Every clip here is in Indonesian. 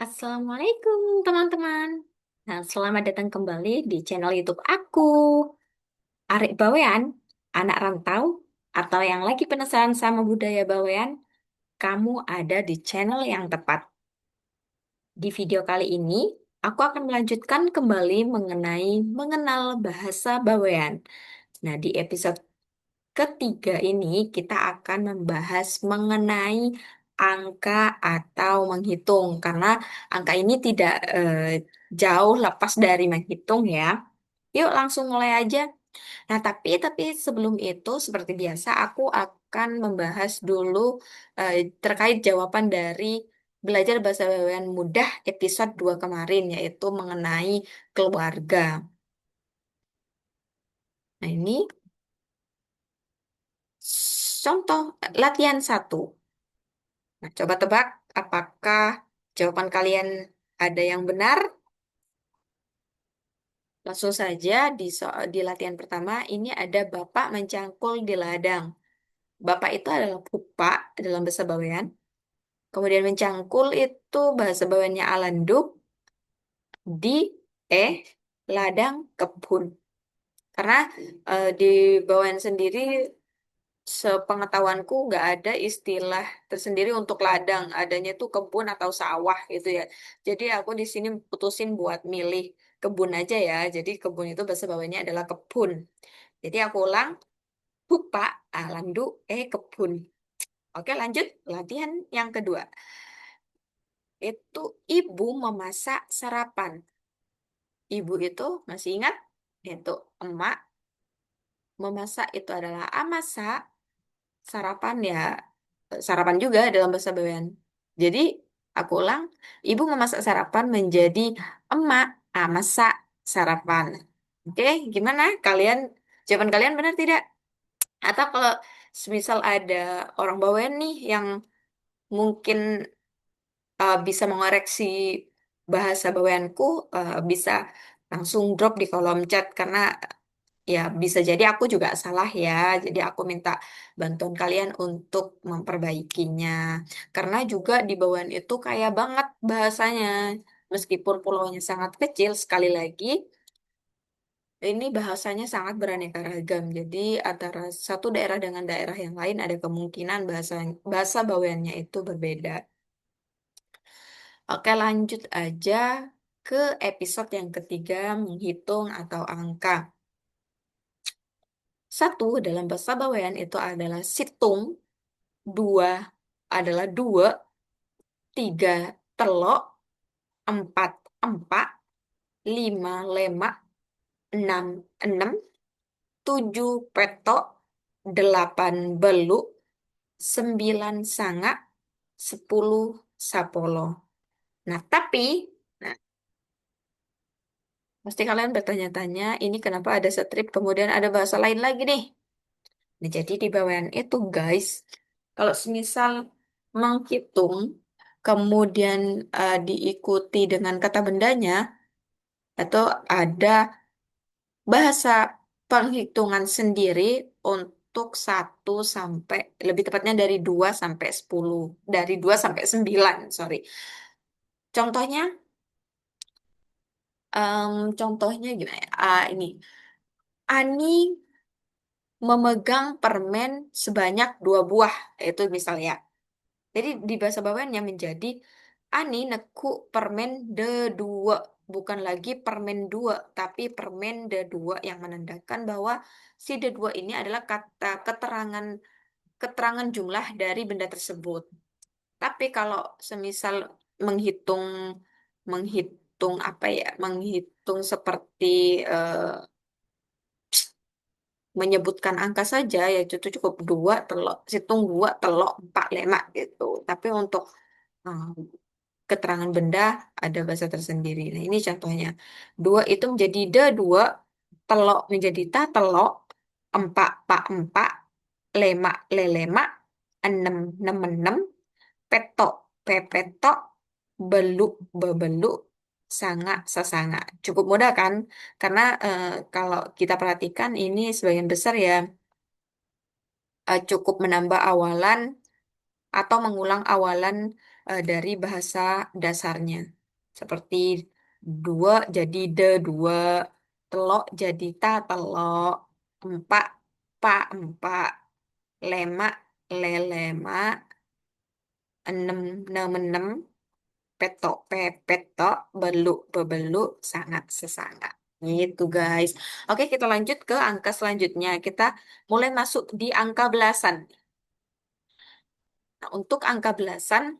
Assalamualaikum teman-teman. Nah, selamat datang kembali di channel YouTube aku. Arek Bawean, anak rantau, atau yang lagi penasaran sama budaya Bawean, kamu ada di channel yang tepat. Di video kali ini, aku akan melanjutkan kembali mengenai mengenal bahasa Bawean. Nah, di episode ketiga ini kita akan membahas mengenai angka atau menghitung karena angka ini tidak jauh lepas dari menghitung ya. Yuk langsung mulai aja. Nah, tapi sebelum itu seperti biasa aku akan membahas dulu eh, terkait jawaban dari belajar bahasa Bawean mudah episode 2 kemarin yaitu mengenai keluarga. Nah, ini contoh latihan satu. Nah, coba tebak apakah jawaban kalian ada yang benar? Langsung saja di latihan pertama ini ada Bapak mencangkul di ladang. Bapak itu adalah pupa dalam bahasa Bawean. Kemudian mencangkul itu bahasa Baweannya alanduk di eh ladang kebun. Karena di Bawean sendiri sepengetahuanku nggak ada istilah tersendiri untuk ladang, adanya tuh kebun atau sawah gitu ya. Jadi aku di sini putusin buat milih kebun aja ya. Jadi kebun itu bahasa bawahnya adalah kebun. Jadi aku ulang, pupa, alandu, kebun. Oke lanjut, latihan yang kedua. Itu ibu memasak sarapan. Ibu itu masih ingat? Itu emak, memasak itu adalah amasak, sarapan ya sarapan juga dalam bahasa Bawean. Jadi aku ulang, ibu memasak sarapan menjadi emak masak sarapan. Oke, gimana? Jawaban kalian benar tidak? Atau kalau semisal ada orang Bawean nih yang mungkin bisa mengoreksi bahasa Baweanku, bisa langsung drop di kolom chat karena ya, bisa jadi aku juga salah ya. Jadi aku minta bantuan kalian untuk memperbaikinya. Karena juga di bawaan itu kaya banget bahasanya. Meskipun pulaunya sangat kecil, sekali lagi, ini bahasanya sangat beraneka ragam. Jadi antara satu daerah dengan daerah yang lain ada kemungkinan bahasa bahasa bawaannya itu berbeda. Oke, lanjut aja ke episode yang ketiga, menghitung atau angka. Satu dalam bahasa Bawean itu adalah situng, dua adalah dua, tiga telok, empat empak, lima lemak, enam enam, tujuh petok, delapan beluk, sembilan sangak, sepuluh sapolo. Nah, tapi, nah, pasti kalian bertanya-tanya, ini kenapa ada strip, kemudian ada bahasa lain lagi nih. Nah, jadi di bawaan itu, guys, kalau semisal menghitung, kemudian diikuti dengan kata bendanya, atau ada bahasa penghitungan sendiri untuk satu sampai, lebih tepatnya dari 2 sampai 10, dari 2 sampai 9, sorry. Contohnya, contohnya gimana ya? Ini, Ani memegang permen sebanyak 2 buah, itu misalnya. Jadi di bahasa bawahnya menjadi Ani neku permen de dua, bukan lagi permen dua, tapi permen de dua yang menandakan bahwa si de dua ini adalah kata keterangan keterangan jumlah dari benda tersebut. Tapi kalau semisal menghitung menghitung apa ya, menghitung seperti menyebutkan angka saja ya itu cukup dua telok, hitung dua telok empat lima gitu. Tapi untuk eh, keterangan benda ada bahasa tersendiri. Nah, ini contohnya. Dua itu menjadi de dua, telok menjadi ta telok, empat pa empat, lema lelema, enam enam enam, petok pepetok, beluk bebeluk, sanga sasanga. Cukup mudah kan? Karena kalau kita perhatikan ini sebagian besar ya cukup menambah awalan atau mengulang awalan dari bahasa dasarnya. Seperti dua jadi de dua, telok jadi ta telok, empak pa empak, lemak lelema, enem nem enem, petok pe petok, beluk bebeluk, sangat sesangat. Gitu guys. Oke, kita lanjut ke angka selanjutnya. Kita mulai masuk di angka belasan. Nah, untuk angka belasan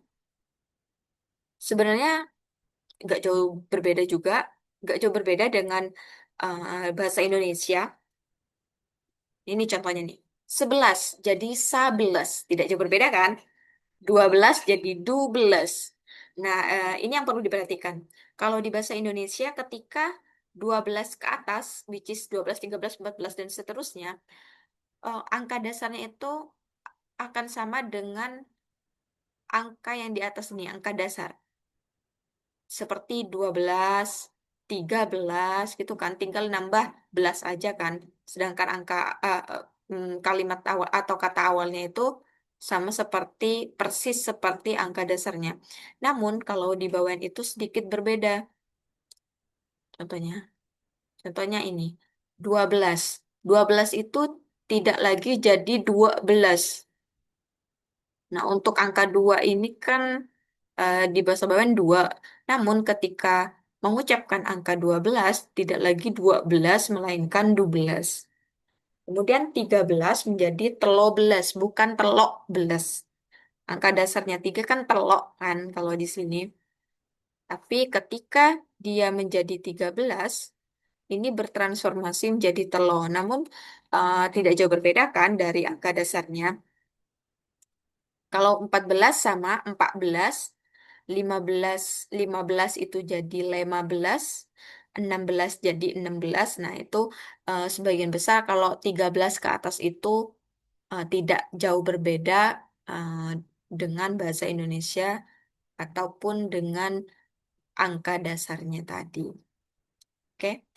sebenarnya nggak jauh berbeda juga, nggak jauh berbeda dengan bahasa Indonesia. Ini contohnya nih. 11 jadi 11. Tidak jauh berbeda kan? 12 jadi 12. Nah, ini yang perlu diperhatikan. Kalau di bahasa Indonesia ketika 12 ke atas, which is 12, 13, 14, dan seterusnya, angka dasarnya itu akan sama dengan angka yang di atas ini, angka dasar. Seperti 12, 13 gitu kan, tinggal nambah belas aja kan. Sedangkan angka kalimat awal atau kata awalnya itu sama seperti persis seperti angka dasarnya. Namun kalau di bawahan itu sedikit berbeda. Contohnya, contohnya ini 12. 12 itu tidak lagi jadi 12. Nah, untuk angka 2 ini kan di bahasa bawaan 2. Namun ketika mengucapkan angka 12, tidak lagi 12, melainkan 12. Kemudian 13 menjadi telo belas, bukan telok belas. Angka dasarnya 3 kan telok kan kalau di sini. Tapi ketika dia menjadi 13, ini bertransformasi menjadi telo. Namun tidak jauh berbeda kan dari angka dasarnya. Kalau 14 sama 14, 15 15 itu jadi 15, 16 jadi 16. Nah, itu sebagian besar kalau 13 ke atas itu tidak jauh berbeda eh, dengan bahasa Indonesia ataupun dengan angka dasarnya tadi. Oke.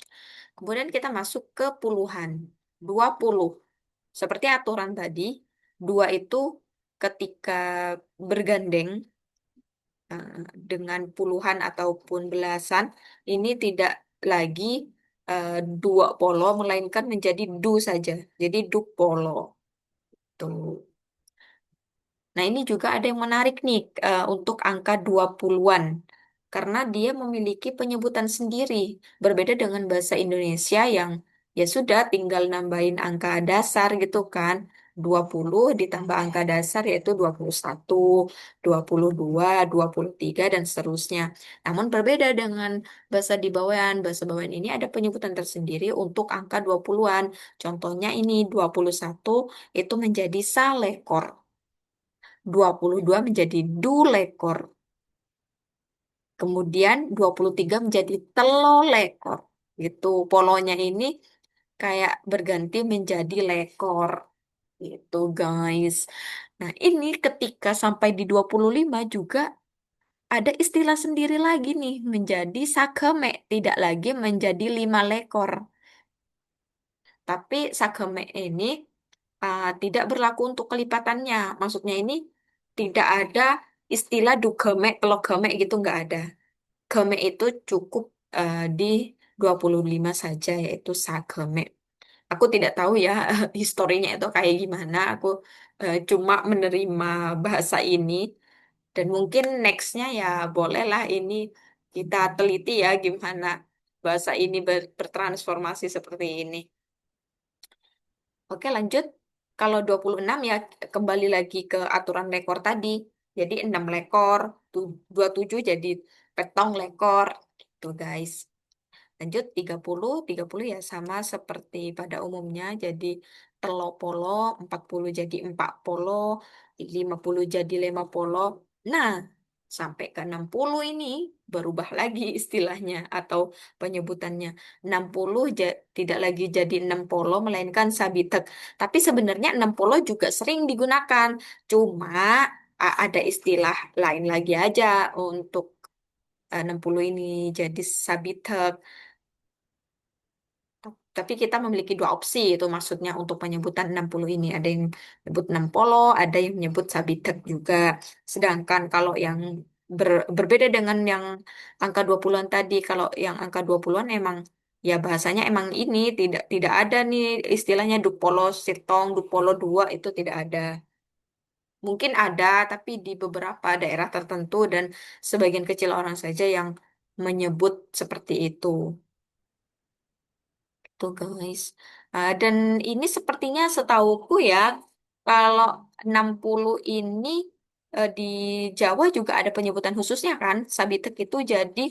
Kemudian kita masuk ke puluhan. 20. Seperti aturan tadi, 2 itu ketika bergandeng dengan puluhan ataupun belasan, ini tidak lagi eh, dua polo, melainkan menjadi du saja. Jadi du polo. Tuh. Nah, ini juga ada yang menarik nih untuk angka 20-an. Karena dia memiliki penyebutan sendiri. Berbeda dengan bahasa Indonesia yang ya sudah tinggal nambahin angka dasar gitu kan. 20 ditambah angka dasar yaitu 21, 22, 23, dan seterusnya. Namun berbeda dengan bahasa di bawahan. Bahasa bawahan ini ada penyebutan tersendiri untuk angka 20-an. Contohnya ini 21 itu menjadi salekor. 22 menjadi dulekor. Kemudian 23 menjadi telolekor. Gitu. Polonya ini kayak berganti menjadi lekor. Gitu, guys. Nah, ini ketika sampai di 25 juga ada istilah sendiri lagi nih, menjadi sakeme, tidak lagi menjadi 5 lekor. Tapi sakeme ini tidak berlaku untuk kelipatannya. Maksudnya ini tidak ada istilah dugeme, telogeme gitu nggak ada. Geme itu cukup di 25 saja yaitu sageme. Aku tidak tahu ya historinya itu kayak gimana. Aku cuma menerima bahasa ini dan mungkin nextnya ya bolehlah ini kita teliti ya gimana bahasa ini bertransformasi seperti ini. Oke, lanjut. Kalau 26 ya kembali lagi ke aturan lekor tadi. Jadi 6 lekor, 27 jadi petong lekor. Gitu guys. Lanjut 30, 30 ya sama seperti pada umumnya. Jadi telo polo, 40 jadi 4 polo, 50 jadi 5 polo. Nah, sampai ke 60 ini berubah lagi istilahnya atau penyebutannya. 60 tidak lagi jadi 6 polo melainkan sabitek. Tapi sebenarnya 6 polo juga sering digunakan. Cuma ada istilah lain lagi aja untuk 60 ini jadi sabitek. Tapi kita memiliki dua opsi itu maksudnya untuk penyebutan 60 ini. Ada yang menyebut 6 polo, ada yang menyebut sabitek juga. Sedangkan kalau yang berbeda dengan yang angka 20-an tadi, kalau yang angka 20-an emang ya bahasanya emang ini tidak ada nih istilahnya dupolo sitong, dupolo dua itu tidak ada. Mungkin ada tapi di beberapa daerah tertentu dan sebagian kecil orang saja yang menyebut seperti itu. Tuh guys. Dan ini sepertinya setauku ya, kalau 60 ini di Jawa juga ada penyebutan khususnya kan. Sabitek itu jadi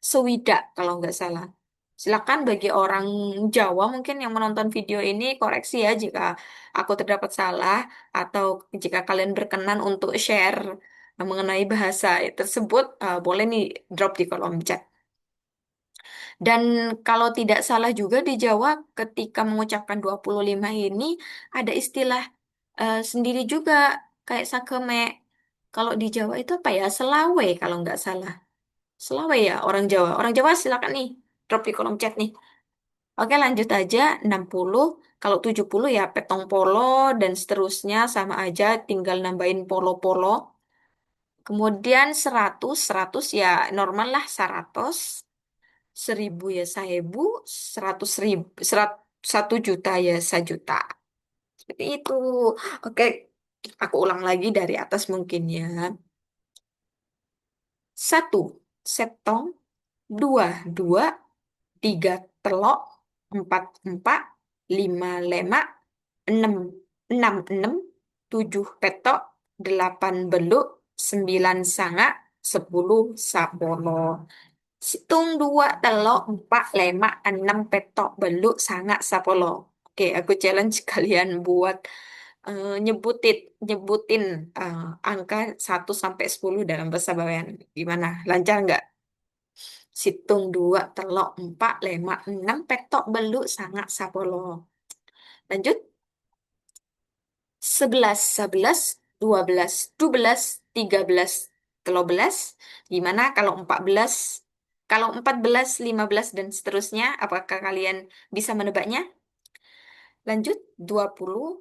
sewidak kalau nggak salah. Silakan bagi orang Jawa mungkin yang menonton video ini koreksi ya jika aku terdapat salah atau jika kalian berkenan untuk share mengenai bahasa tersebut, boleh nih drop di kolom chat. Dan kalau tidak salah juga di Jawa ketika mengucapkan 25 ini ada istilah sendiri juga kayak sakeme. Kalau di Jawa itu apa ya? Selawe kalau nggak salah. Selawe ya orang Jawa. Orang Jawa silakan nih drop di kolom chat nih. Oke lanjut aja 60. Kalau 70 ya petong polo dan seterusnya sama aja tinggal nambahin polo-polo. Kemudian 100, 100 ya normal lah 100. 1000 ya 1000, 100.000, 1 juta ya 1 juta. Seperti itu. Oke, aku ulang lagi dari atas mungkin ya. Satu, setong. Dua, dua. Tiga, telok. Empat, empat. Lima, lemak. Enam, enam, enam. Tujuh, petok. Delapan, beluk. Sembilan, sanga. 10, sapono. Situng dua telok empat lima enam petok beluk sangat sapolo. Oke, aku challenge kalian buat nyebutin eh, angka 1 sampai 10 dalam bahasa Bawean. Gimana? Lancar nggak? Situng dua telok empat lima enam petok beluk sangat sapolo. Lanjut. 11, 11, 12, 12, 13, 13. Gimana kalau 14? Kalau 14, 15 dan seterusnya, apakah kalian bisa menebaknya? Lanjut, 20,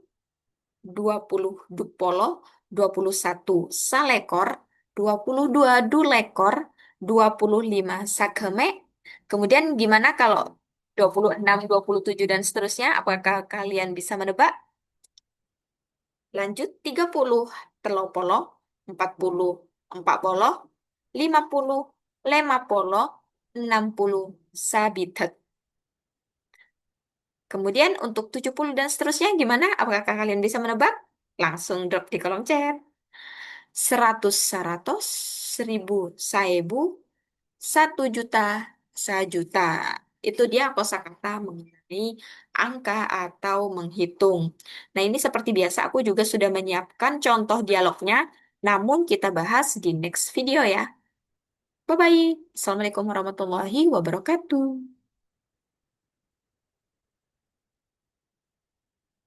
20 dupolo, 21 salekor, 22 dulekor, 25 sakeme. Kemudian gimana kalau 26, 27 dan seterusnya? Apakah kalian bisa menebak? Lanjut 30 telopolo, 40 empat polo, 50 lima polo, 60 sabitet. Kemudian untuk 70 dan seterusnya gimana? Apakah kalian bisa menebak? Langsung drop di kolom chat. 100 seratus, 1000 saebu, 1 juta 1 juta. Itu dia kosakata mengenai angka atau menghitung. Nah, ini seperti biasa aku juga sudah menyiapkan contoh dialognya, namun kita bahas di next video ya. Bye-bye. Assalamualaikum warahmatullahi wabarakatuh.